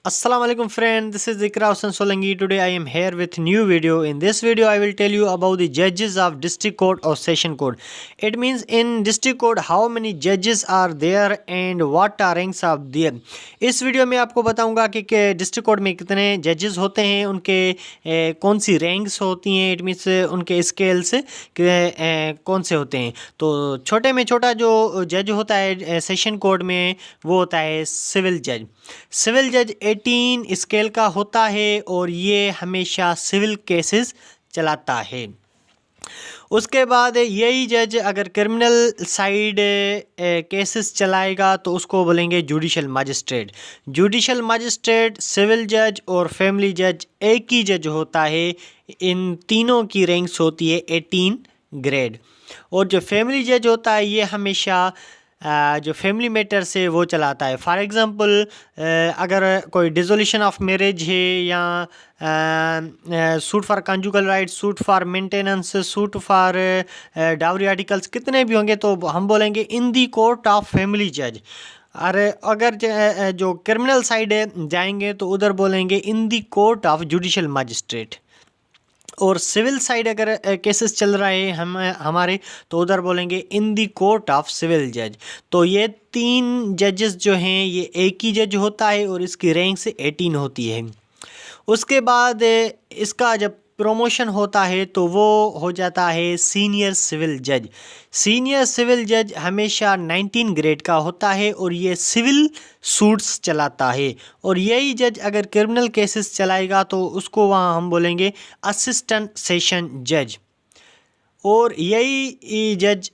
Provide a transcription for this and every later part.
Assalamu alaikum friend, this is Ikra Hussain Solangi. Today I am here with new video. In this video I will tell you about the judges of district court or session court. It means in district court how many judges are there and what are ranks of there. इस video में आपको बताऊंगा कि district court में कितने जजेस होते हैं, उनके कौन सी रैंक्स होती हैं, इट मीन्स उनके स्केल्स कौन से होते हैं। तो छोटे में छोटा जो जज होता है सेशन कोर्ट में वो होता है सिविल जज। सिविल जज 18 स्केल का होता है और ये हमेशा सिविल केसेस चलाता है। उसके बाद यही जज अगर क्रिमिनल साइड केसेस चलाएगा तो उसको बोलेंगे judicial magistrate. Judicial magistrate, civil जज और फैमिली जज एक ही जज होता है। इन तीनों की रैंक्स होती है 18 ग्रेड। और जो फैमिली जज होता है ये हमेशा जो फैमिली मैटर से वो चलाता है। फॉर एग्ज़ाम्पल अगर कोई डिसोल्यूशन ऑफ मैरिज है या suit for conjugal rights, suit for maintenance, suit for dowry articles कितने भी होंगे तो हम बोलेंगे इन दी कोर्ट ऑफ फैमिली जज। और अगर जो क्रिमिनल साइड जाएंगे तो उधर बोलेंगे इन दी कोर्ट ऑफ जुडिशल मजिस्ट्रेट। और सिविल साइड अगर केसेस चल रहे हैं हमारे तो उधर बोलेंगे इन दी कोर्ट ऑफ सिविल जज। तो ये तीन जजेस जो हैं ये एक ही जज होता है और इसकी रैंक से 18 होती है। उसके बाद इसका जब प्रमोशन होता है तो वो हो जाता है सीनियर सिविल जज। सीनियर सिविल जज हमेशा 19 ग्रेड का होता है और ये सिविल सूट्स चलाता है। और यही जज अगर क्रिमिनल केसेस चलाएगा तो उसको वहाँ हम बोलेंगे असिस्टेंट सेशन जज। और यही जज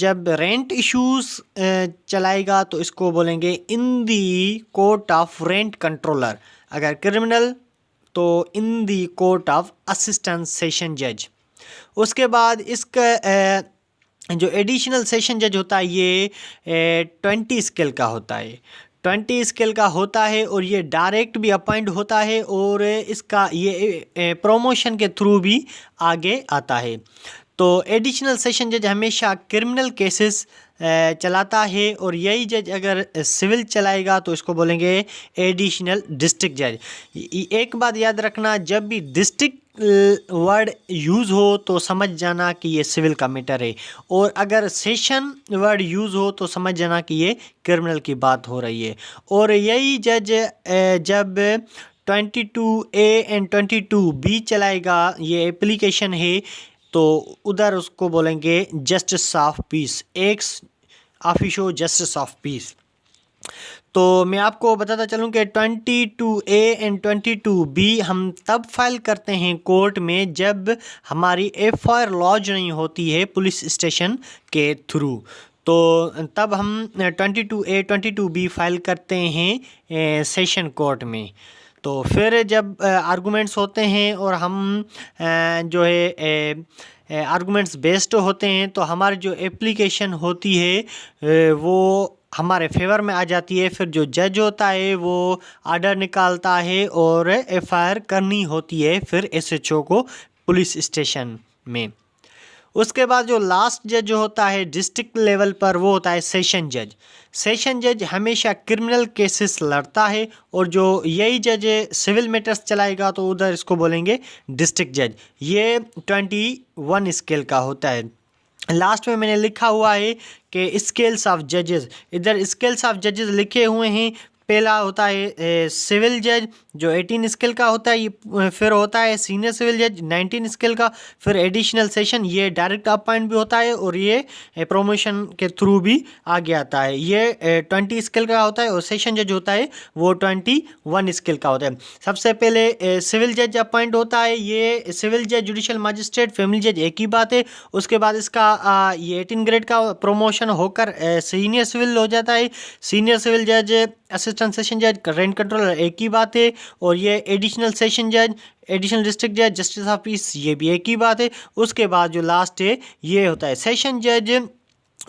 जब रेंट इश्यूज चलाएगा तो इसको बोलेंगे इन दी कोर्ट ऑफ रेंट कंट्रोलर। अगर क्रिमिनल तो इन दी कोर्ट ऑफ असिस्टेंट सेशन जज। उसके बाद इसका जो एडिशनल सेशन जज होता है ये 20 स्केल का होता है। 20 स्केल का होता है और ये डायरेक्ट भी अपॉइंट होता है और इसका ये प्रमोशन के थ्रू भी आगे आता है। तो एडिशनल सेशन जज हमेशा क्रिमिनल केसेस चलाता है और यही जज अगर सिविल चलाएगा तो इसको बोलेंगे एडिशनल डिस्ट्रिक्ट जज। एक बात याद रखना, जब भी डिस्ट्रिक्ट वर्ड यूज़ हो तो समझ जाना कि ये सिविल का मैटर है, और अगर सेशन वर्ड यूज़ हो तो समझ जाना कि ये क्रिमिनल की बात हो रही है। और यही जज जब 22A एंड 22B चलाएगा, ये एप्लीकेशन है, तो उधर उसको बोलेंगे justice of peace, ex officio justice of peace. तो मैं आपको बताता चलूँ कि 22A एंड 22B हम तब फाइल करते हैं कोर्ट में जब हमारी FIR लॉज नहीं होती है पुलिस स्टेशन के थ्रू। तो तब हम 22A 22B फाइल करते हैं सेशन कोर्ट में। तो फिर जब आर्गूमेंट्स होते हैं और हम जो है आर्गूमेंट्स बेस्ड होते हैं तो हमारी जो एप्लीकेशन होती है वो हमारे फेवर में आ जाती है। फिर जो जज होता है वो आर्डर निकालता है और FIR करनी होती है फिर SHO को पुलिस स्टेशन में। उसके बाद जो लास्ट जज जो होता है डिस्ट्रिक्ट लेवल पर वो होता है सेशन जज। सेशन जज हमेशा क्रिमिनल केसेस लड़ता है और जो यही जज सिविल मैटर्स चलाएगा तो उधर इसको बोलेंगे डिस्ट्रिक्ट जज। ये 21 स्केल का होता है। लास्ट में मैंने लिखा हुआ है कि स्केल्स ऑफ जजेस, इधर स्केल्स ऑफ जजेस लिखे हुए हैं। पहला होता है सिविल जज जो 18 स्केल का होता है, फिर होता है सीनियर सिविल जज 19 स्केल का, फिर एडिशनल सेशन ये डायरेक्ट अपॉइंट भी होता है और ये प्रमोशन के थ्रू भी आगे आता है। ये 20 स्केल का होता है और सेशन जज होता है वो 21 स्केल का होता है। सबसे पहले सिविल जज अपॉइंट होता है, ये सिविल जज, जुडिशल मजिस्ट्रेट, फैमिली जज एक ही बात है। उसके बाद इसका ये 18 ग्रेड का प्रमोशन होकर सीनियर सिविल हो जाता है। सीनियर सिविल जज, असिस्टेंट सेशन जज, रेंट कंट्रोलर एक ही बात है। और ये एडिशनल सेशन जज, एडिशनल डिस्ट्रिक्ट जज, जस्टिस ऑफ पीस ये भी एक ही बात है। उसके बाद जो लास्ट है ये होता है सेशन जज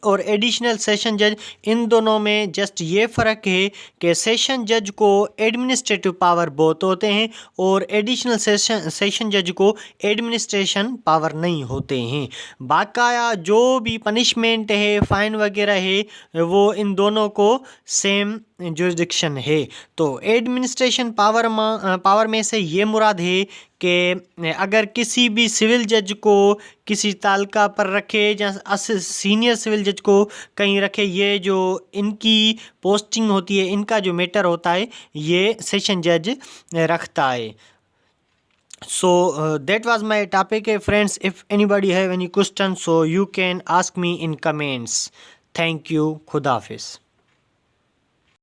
और एडिशनल सेशन जज। इन दोनों में जस्ट ये फ़र्क है कि सेशन जज को एडमिनिस्ट्रेटिव पावर बहुत होते हैं और एडिशनल सेशन जज को एडमिनिस्ट्रेशन पावर नहीं होते हैं। बाकाया जो भी पनिशमेंट है, फ़ाइन वगैरह है, वो इन दोनों को सेम जुरिडिक्शन है। तो एडमिनिस्ट्रेशन पावर में से ये मुराद है कि अगर किसी भी सिविल जज को किसी तालका पर रखे या सीनियर सिविल जज को कहीं रखे, ये जो इनकी पोस्टिंग होती है, इनका जो मैटर होता है, ये सेशन जज रखता है। So that was my topic, friends. If anybody have any questions, so you can ask me in comments. Thank you. Khuda Hafiz.